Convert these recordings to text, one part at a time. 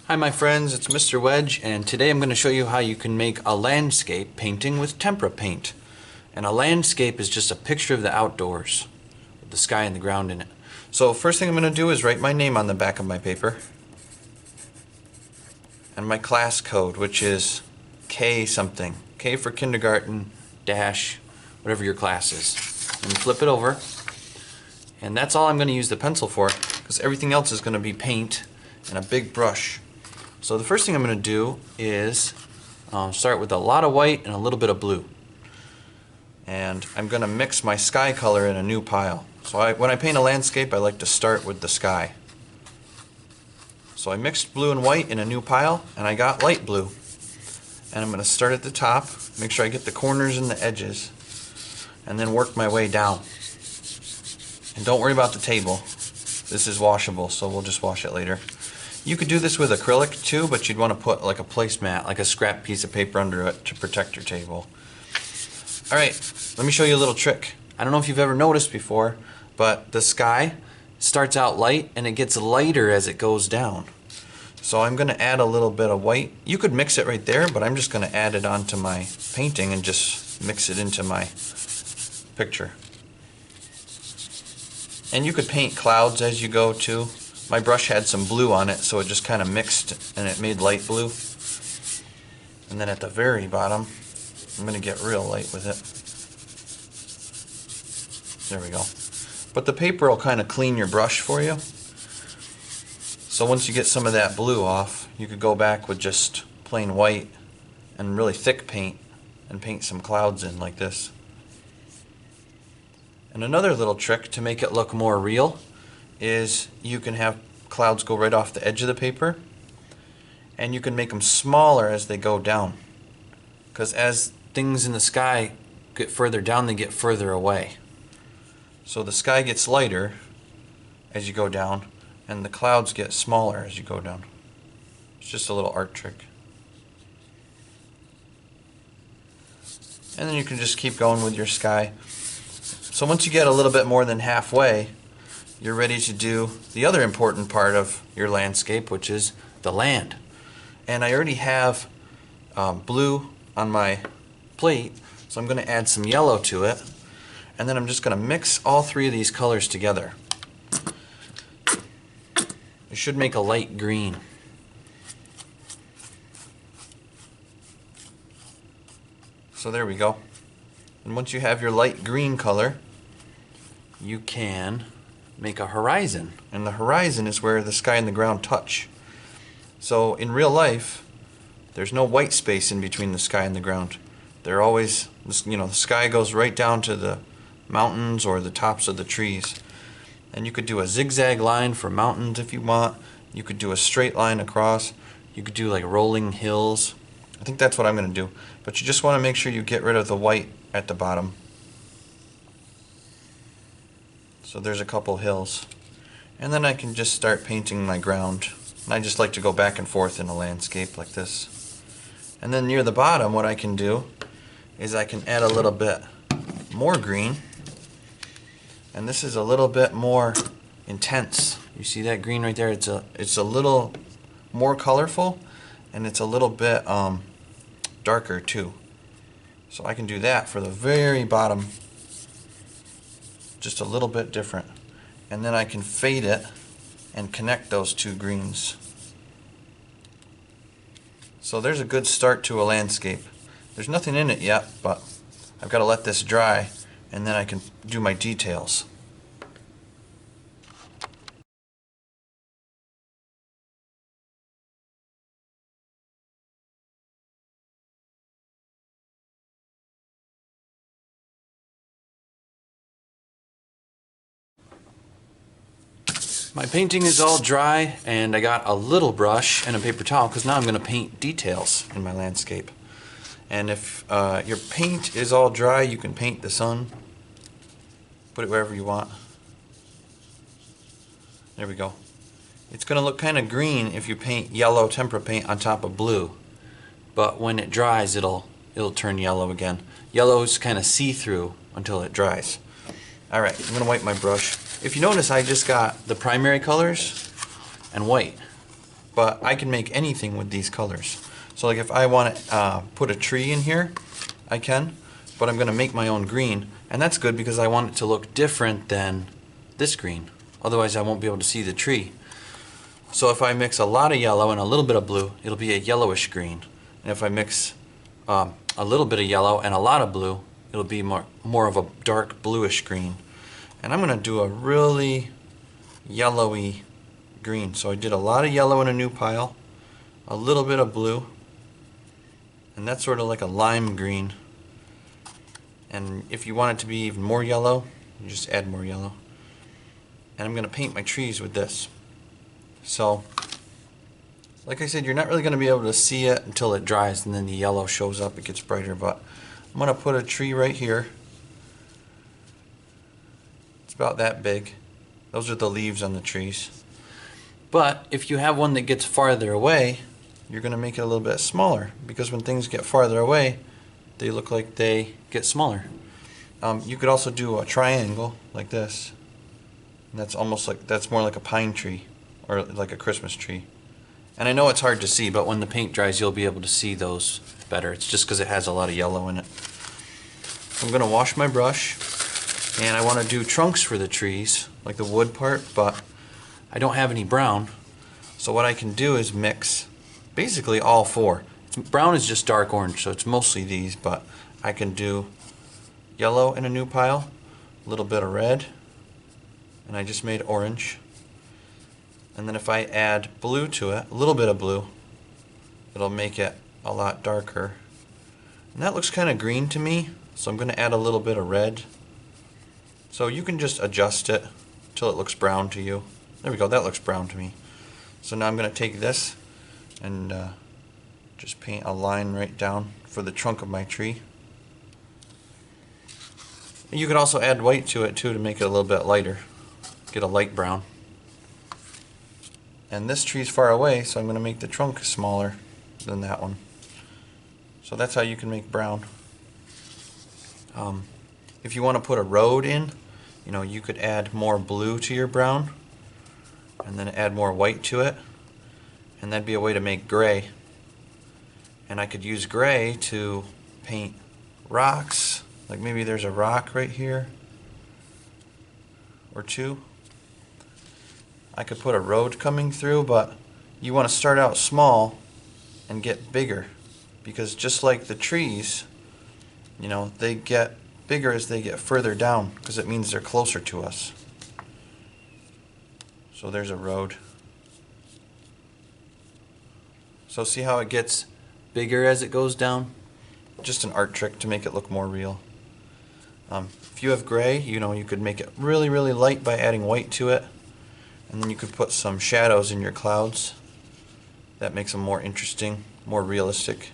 Hi my friends, it's Mr. Wedge, and today I'm going to show you how you can make a landscape painting with tempera paint. And a landscape is just a picture of the outdoors, with the sky and the ground in it. So first thing I'm going to do is write my name on the back of my paper, and my class code, which is K something. K for kindergarten, dash, whatever your class is. And flip it over, and that's all I'm going to use the pencil for, because everything else is going to be paint and a big brush. So the first thing I'm going to do is start with a lot of white and a little bit of blue. And I'm going to mix my sky color in a new pile. So when I paint a landscape, I like to start with the sky. So I mixed blue and white in a new pile, and I got light blue. And I'm going to start at the top, make sure I get the corners and the edges, and then work my way down. And don't worry about the table. This is washable, so we'll just wash it later. You could do this with acrylic too, but you'd want to put like a placemat, like a scrap piece of paper under it to protect your table. Alright, let me show you a little trick. I don't know if you've ever noticed before, but the sky starts out light and it gets lighter as it goes down. So I'm going to add a little bit of white. You could mix it right there, but I'm just going to add it onto my painting and just mix it into my picture. And you could paint clouds as you go too. My brush had some blue on it, so it just kind of mixed and it made light blue. And then at the very bottom, I'm going to get real light with it. There we go. But the paper will kind of clean your brush for you. So once you get some of that blue off, you could go back with just plain white and really thick paint and paint some clouds in like this. And another little trick to make it look more real is you can have clouds go right off the edge of the paper, and you can make them smaller as they go down, because as things in the sky get further down, they get further away. So the sky gets lighter as you go down, and the clouds get smaller as you go down. It's just a little art trick. And then you can just keep going with your sky. So once you get a little bit more than halfway, you're ready to do the other important part of your landscape, which is the land. And I already have blue on my plate, so I'm going to add some yellow to it, and then I'm just going to mix all three of these colors together. It should make a light green. So there we go. And once you have your light green color, you can make a horizon, and the horizon is where the sky and the ground touch. So in real life, there's no white space in between the sky and the ground. They're always, the sky goes right down to the mountains or the tops of the trees. And you could do a zigzag line for mountains if you want. You could do a straight line across. You could do like rolling hills. I think that's what I'm going to do. But you just want to make sure you get rid of the white at the bottom. So there's a couple hills. And then I can just start painting my ground. And I just like to go back and forth in a landscape like this. And then near the bottom, what I can do is I can add a little bit more green. And this is a little bit more intense. You see that green right there? It's a little more colorful, and it's a little bit darker too. So I can do that for the very bottom, just a little bit different. And then I can fade it and connect those two greens. So there's a good start to a landscape. There's nothing in it yet, but I've got to let this dry, and then I can do my details. My painting is all dry, and I got a little brush and a paper towel because now I'm going to paint details in my landscape. And if your paint is all dry, you can paint the sun. Put it wherever you want. There we go. It's going to look kind of green if you paint yellow tempera paint on top of blue. But when it dries, it'll turn yellow again. Yellow is kind of see-through until it dries. Alright, I'm going to wipe my brush. If you notice, I just got the primary colors and white. but I can make anything with these colors. So like if I want to put a tree in here, I can, but I'm going to make my own green, and that's good because I want it to look different than this green. Otherwise I won't be able to see the tree. So if I mix a lot of yellow and a little bit of blue, it'll be a yellowish green. And if I mix a little bit of yellow and a lot of blue, it'll be more of a dark bluish green. And I'm going to do a really yellowy green. So I did a lot of yellow in a new pile, a little bit of blue, and that's sort of like a lime green. And if you want it to be even more yellow, you just add more yellow. And I'm going to paint my trees with this. So, like I said, you're not really going to be able to see it until it dries, and then the yellow shows up, it gets brighter. But I'm going to put a tree right here. It's about that big. Those are the leaves on the trees. But if you have one that gets farther away, you're going to make it a little bit smaller, because when things get farther away, they look like they get smaller. You could also do a triangle like this. And that's more like a pine tree, or like a Christmas tree. And I know it's hard to see, but when the paint dries, you'll be able to see those better. It's just because it has a lot of yellow in it. I'm going to wash my brush, and I want to do trunks for the trees, like the wood part, but I don't have any brown. So what I can do is mix basically all four. Brown is just dark orange, so it's mostly these, but I can do yellow in a new pile, a little bit of red, and I just made orange. And then if I add blue to it, a little bit of blue, it'll make it a lot darker. And that looks kind of green to me, so I'm going to add a little bit of red. So you can just adjust it until it looks brown to you. There we go, that looks brown to me. So now I'm going to take this and just paint a line right down for the trunk of my tree. And you could also add white to it too to make it a little bit lighter. Get a light brown. And this tree's far away, so I'm going to make the trunk smaller than that one. So that's how you can make brown. If you want to put a road in, you could add more blue to your brown and then add more white to it, and that'd be a way to make gray. And I could use gray to paint rocks, like maybe there's a rock right here or two. I could put a road coming through, but you want to start out small and get bigger, because just like the trees, they get bigger as they get further down, because it means they're closer to us. So there's a road. So see how it gets bigger as it goes down? Just an art trick to make it look more real. If you have gray, you could make it really, really light by adding white to it. And then you could put some shadows in your clouds. That makes them more interesting, more realistic.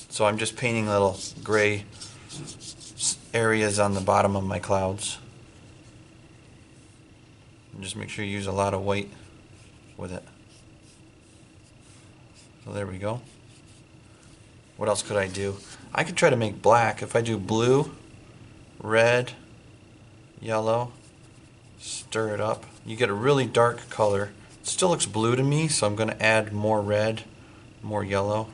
So I'm just painting little gray areas on the bottom of my clouds. And just make sure you use a lot of white with it. So there we go. What else could I do? I could try to make black. If I do blue, red, yellow, stir it up, you get a really dark color. It still looks blue to me, so I'm going to add more red, more yellow.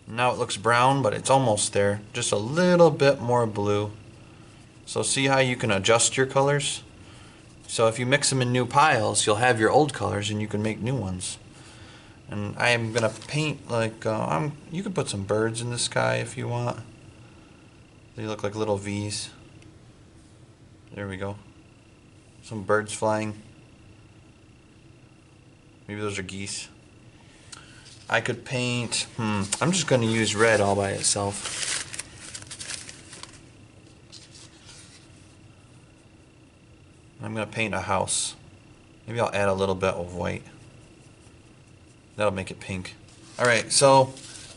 Now it looks brown, but it's almost there. Just a little bit more blue. So see how you can adjust your colors? So if you mix them in new piles, you'll have your old colors and you can make new ones. And I am going to paint like, you could put some birds in the sky if you want. They look like little V's. There we go. Some birds flying. Maybe those are geese. I could paint, I'm just going to use red all by itself. I'm going to paint a house. Maybe I'll add a little bit of white. That'll make it pink. Alright, so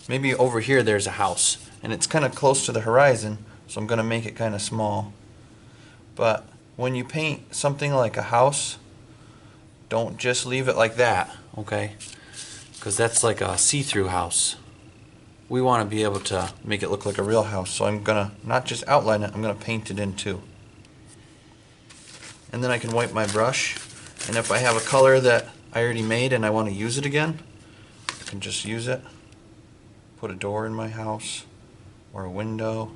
maybe over here there's a house. And it's kind of close to the horizon, so I'm going to make it kind of small. But when you paint something like a house, don't just leave it like that, okay? Because that's like a see-through house. We want to be able to make it look like a real house, so I'm going to not just outline it, I'm going to paint it in too. and then I can wipe my brush. And if I have a color that I already made and I want to use it again, I can just use it. Put a door in my house or a window.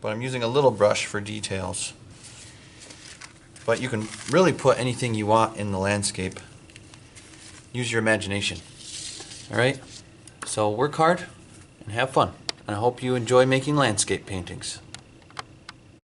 But I'm using a little brush for details. But you can really put anything you want in the landscape. Use your imagination. Alright? So work hard and have fun. And I hope you enjoy making landscape paintings.